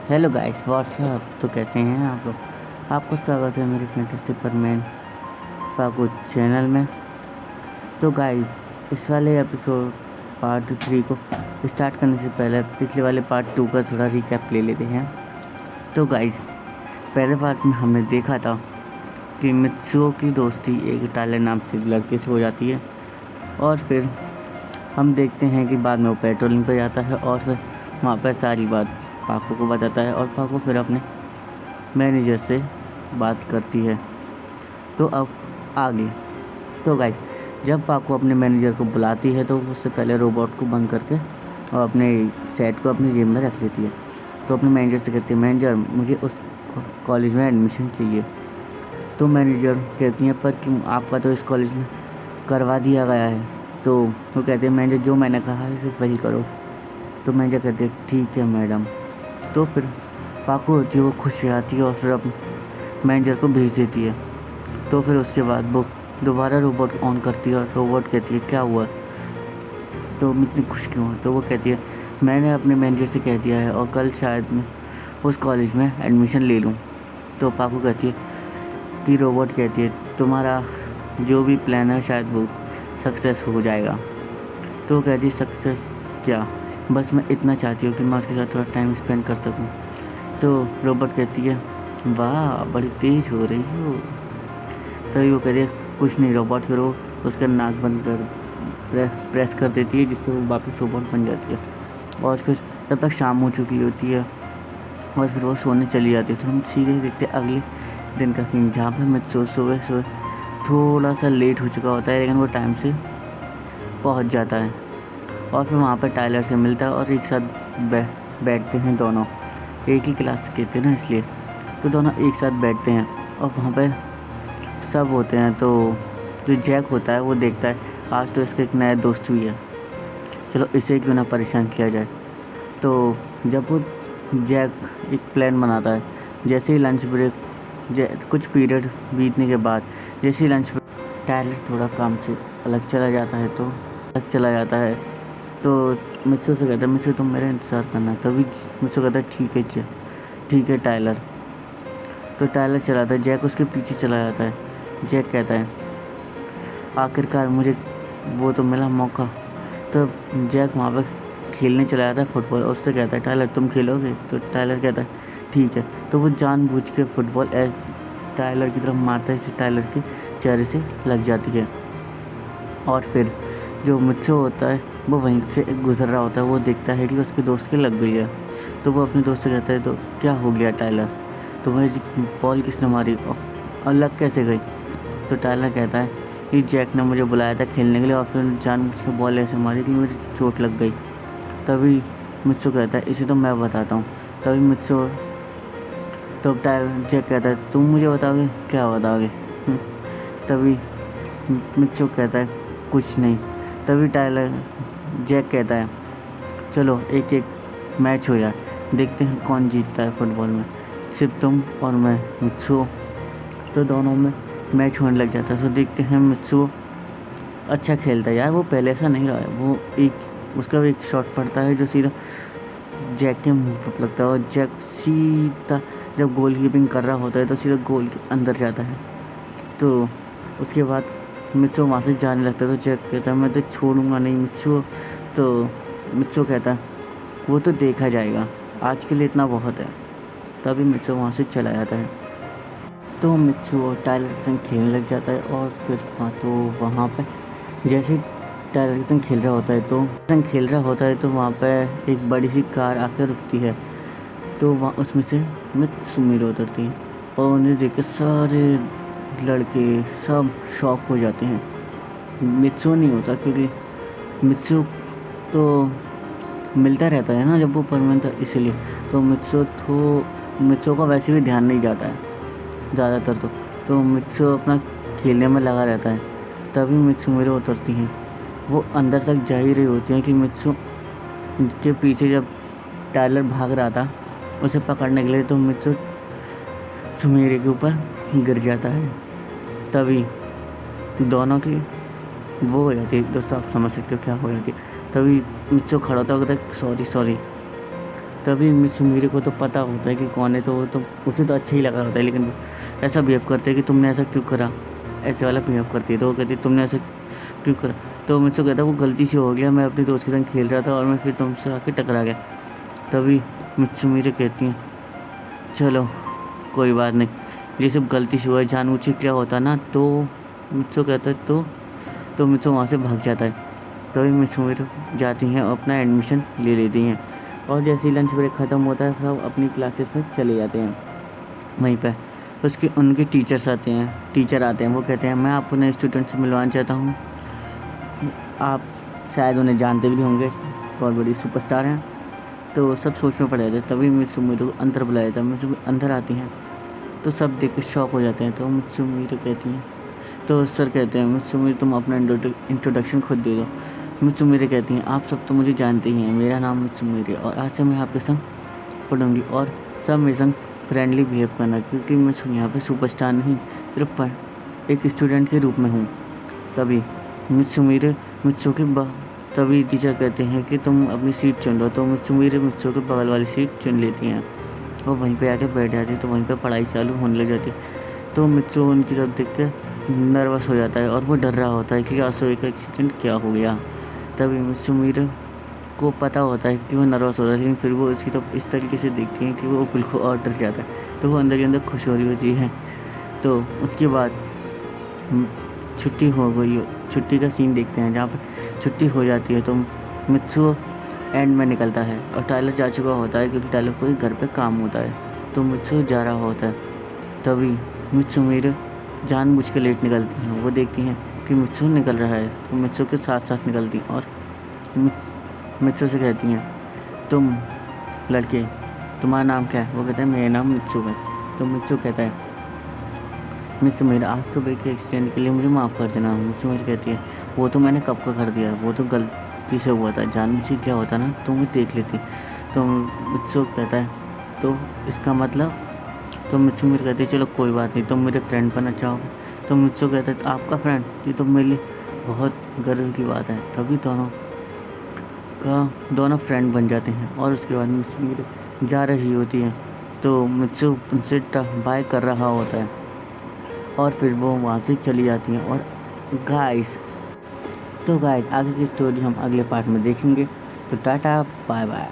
Hello guys, WhatsApp. तो कैसे हैं आप लोग? आपको स्वागत है मेरे फैंटास्टिक परमैन पाकू चैनल में। तो गाइस, इस वाले एपिसोड पार्ट 3 को स्टार्ट करने से पहले पिछले वाले पार्ट 2 का थोड़ा रिकैप ले लेते हैं। तो गाइस, पहले पार्ट में हमने देखा था कि मित्सुओ की दोस्ती एक टाइलर नाम से लड़के से हो जाती है, और फिर हम देखते हैं कि बाद में वो पेट्रोलिंग पे जाता है और फिर वहाँ पर सारी बात पाकू को बताता है, और पाकू फिर अपने मैनेजर से बात करती है। तो अब आगे, तो गाइस, जब पाकू अपने मैनेजर को बुलाती है तो उससे पहले रोबोट को बंद करके और अपने सेट को अपनी जेब में रख लेती है। तो अपने मैनेजर से कहती है, मैनेजर मुझे उस कॉलेज में एडमिशन चाहिए। तो मैनेजर कहती है, पर क्यों, आपका तो इस कॉलेज में करवा दिया गया है। तो वो कहते हैं, मैनेजर जो मैंने कहा है सिर्फ वही करो। तो मैनेजर कहते हैं, ठीक है मैडम। तो फिर पाकू होती है, वो खुश हो जाती है और फिर अपने मैनेजर को भेज देती है। तो फिर उसके बाद वो दोबारा रोबोट ऑन करती है और रोबोट कहती है, क्या हुआ, तो इतनी खुश क्यों है? तो वो कहती है, मैंने अपने मैनेजर से कह दिया है और कल शायद मैं उस कॉलेज में एडमिशन ले लूँ। तो पाकू कहती है कि रोबोट कहती है, तुम्हारा जो भी प्लान है शायद वो सक्सेस हो जाएगा। तो वो कहती है, सक्सेस क्या, बस मैं इतना चाहती हूँ कि मैं उसके साथ थोड़ा टाइम स्पेंड कर सकूँ। तो रोबोट कहती है, वाह बड़ी तेज़ हो रही हो। तभी वो कहती है, कुछ नहीं रोबोट। फिर वो उसका नाक बंद कर प्रेस कर देती है, जिससे वो वापस रोबोट बन जाती है। और फिर तब तक शाम हो चुकी होती है और फिर वो सोने चली जाती है। तो हम सीधे देखते हैं अगले दिन का सीन, जहाँ पर मैं सुबह थोड़ा सा लेट हो चुका होता है, लेकिन वो टाइम से पहुँच जाता है और फिर वहाँ पर टाइलर से मिलता है और एक साथ बैठते हैं दोनों। एक ही क्लास के थे ना, इसलिए तो दोनों एक साथ बैठते हैं और वहाँ पे सब होते हैं। तो जो जैक होता है वो देखता है, आज तो इसका एक नया दोस्त भी है, चलो इसे क्यों ना परेशान किया जाए। तो जब वो जैक एक प्लान बनाता है, जैसे ही लंच ब्रेक कुछ पीरियड बीतने के बाद, जैसे ही लंच ब्रेक टाइलर थोड़ा काम से अलग चला जाता है। तो मित्सु से कहता है, मित्सु तुम मेरा इंतज़ार करना। तभी मित्सु कहता है, ठीक है टाइलर। तो टाइलर चलाता है, जैक उसके पीछे चला जाता है। जैक कहता है, आखिरकार मुझे वो तो मिला मौका। तो जैक वहाँ पर खेलने चला जाता है फुटबॉल, और उससे कहता है, टाइलर तुम खेलोगे? तो टाइलर कहता है, ठीक है। तो वो जानबूझ के फुटबॉल टाइलर की तरफ मारता है, इससे टाइलर के चेहरे से लग जाती है। और फिर जो मित्सु होता है वो वहीं से गुजर रहा होता है, वो देखता है कि उसके दोस्त की लग गई है। तो वो अपने दोस्त से कहता है, तो क्या हो गया टाइलर, तुम्हें बॉल किसने मारी और लग कैसे गई? तो टाइलर कहता है कि जैक ने मुझे बुलाया था खेलने के लिए और फिर जानबूझ के बॉल ऐसे मारी कि मुझे चोट लग गई। तभी मित्सु कहता है, इसे तो मैं बताता हूँ। तभी जैक कहता है, तुम मुझे बताओगे? क्या बताओगे? तभी मित्सु कहता है, कुछ नहीं। तभी जैक कहता है, चलो एक मैच हो जाए, देखते हैं कौन जीतता है फुटबॉल में, सिर्फ तुम और मैं, मित्सु। तो दोनों में मैच होने लग जाता है। तो देखते हैं मित्सु अच्छा खेलता है यार, वो पहले ऐसा नहीं रहा है। वो उसका भी एक शॉट पड़ता है जो सीधा जैक के मुंह पर लगता है और जैक सीधा जब गोल कीपिंग कर रहा होता है तो सीधा गोल के अंदर जाता है। तो उसके बाद मित्सु वहाँ से जाने लगता है। तो जैक कहता है, मैं तो छोड़ूंगा नहीं मित्सु। तो मित्सु कहता है, वो तो देखा जाएगा, आज के लिए इतना बहुत है। तभी मित्सु वहाँ से चला जाता है। तो मित्सु और टाइलर के संग खेलने लग जाता है और फिर वहाँ पे जैसे ही टाइलर के संग खेल रहा होता है तो वहाँ पे एक बड़ी सी कार आकर रुकती है। तो वहाँ उसमें से मित्सुमिरो उतरती है और उन्हें देख के सारे लड़के सब शॉक हो जाते हैं। मित्सु नहीं होता, क्योंकि मित्सु तो मिलता रहता है ना जब वो परमानेंट था, इसीलिए। तो मित्सु का वैसे भी ध्यान नहीं जाता है ज़्यादातर। तो मित्सु अपना खेलने में लगा रहता है। तभी मित्सुमिरो उतरती हैं। वो अंदर तक जा ही रही होती हैं कि मित्सु के पीछे जब टाइलर भाग रहा था उसे पकड़ने के लिए, तो मित्सु सुमेरे के ऊपर गिर जाता है। तभी दोनों की वो हो जाती है, दोस्तों आप समझ सकते हो क्या हो जाती है। तभी मित्सु खड़ा होता है, कहता है, सॉरी। तभी मिस सुमीरे को तो पता होता है कि कौन है, तो वो तो उसे तो अच्छा ही लगा होता है, लेकिन ऐसा बिहेव करते हैं कि तुमने ऐसा क्यों करा, ऐसे वाला बिहेव करती है। तो वो कहती है तुमने ऐसा क्यों करा। तो मित्सु कहता है वो गलती से हो गया, मैं अपने दोस्त के संग खेल रहा था और मैं फिर तुमसे आके टकरा गया। तभी मिस सुमीरे कहती हैं चलो कोई बात नहीं, ये सब गलती से हुआ है, जानबूझ के क्या होता ना। तो मित्सु कहता है तो मित्सु वहाँ से भाग जाता है। तभी मिस सुमीरे जाती हैं और अपना एडमिशन ले लेती हैं, और जैसे ही लंच ब्रेक ख़त्म होता है सब अपनी क्लासेस में चले जाते हैं। वहीं पर उनके टीचर आते हैं, वो कहते हैं मैं आपको नए स्टूडेंट से मिलवाना चाहता हूँ, आप शायद उन्हें जानते भी होंगे, बहुत बड़ी सुपरस्टार हैं। तो सब सोच में पड़ जाते हैं। तभी मिस सुमीरे को अंदर बुलाया जाता है। मिस अंदर आती हैं तो सब देख के शॉक हो जाते हैं। तो मिस सुमीरे कहती हैं, तो सर कहते हैं मिस सुमीरे तुम अपना इंट्रोडक्शन खुद दे दो। मिस सुमीरे कहती हैं आप सब तो मुझे जानते ही हैं, मेरा नाम मिस सुमीरे और आज से मैं आपके संग पढ़ूंगी और सब मेरे संग फ्रेंडली बिहेव करना, क्योंकि मैं यहाँ पे सुपरस्टार नहीं सिर्फ एक स्टूडेंट के रूप में हूँ। तभी मिस सुमीरे तभी टीचर कहते हैं कि तुम अपनी सीट चुन लो। तो मिस सुमीरे मित्सु के बगल वाली सीट चुन लेती हैं और वहीं पे आके बैठ जाती है। तो वहीं पे पढ़ाई चालू होने लग जाती है। तो मित्सु उनकी तरफ देख के नर्वस हो जाता है और वो डर रहा होता है कि आसुई का एक्सीडेंट क्या हो गया। तभी मिस सुमीरे को पता होता है कि वो नर्वस हो रहा है, लेकिन फिर वो इसकी तरफ इस तरीके से देखती हैं कि वो बिल्कुल और डर जाता है। तो वो अंदर के अंदर खुश हो रही होती है। तो उसके बाद छुट्टी हो गई, छुट्टी का सीन देखते हैं जहाँ पर छुट्टी हो जाती है। तो मित्सु एंड में निकलता है और टाइलर जा चुका होता है, क्योंकि टाइलर को घर पे काम होता है। तो मित्सु जा रहा होता है। तभी मिस सुमीरे जानबूझ के लेट निकलती हैं। वो देखती हैं कि मित्सु निकल रहा है, तो मित्सु के साथ साथ निकलती हैं और मित्सु से कहती हैं तुम लड़के तुम्हारा नाम क्या है। वो कहता है मेरा नाम मित्सु है। तो मित्सु कहता है मिस सुमीरे आज सुबह के एक्सीडेंट के लिए मुझे माफ़ कर देना। मिस सुमीरे कहती है वो तो मैंने कब का कर दिया, वो तो गलती से हुआ था, जानबूझ के क्या होता ना तो मैं देख लेती। तो मित्सु कहता है तो इसका मतलब, तो मिस सुमीरे कहती है चलो कोई बात नहीं, तुम मेरे फ्रेंड बनना चाहोगे। तो मित्सु कहता है आपका फ्रेंड, ये तो मेरे लिए बहुत गर्व की बात है। तभी दोनों फ्रेंड बन जाते हैं। और उसके बाद मिस सुमीरे जा रही होती है तो मित्सु उनसे बाय कर रहा होता है और फिर वो वहाँ से चली जाती हैं। और गाइस आगे की स्टोरी हम अगले पार्ट में देखेंगे। तो टाटा बाय बाय।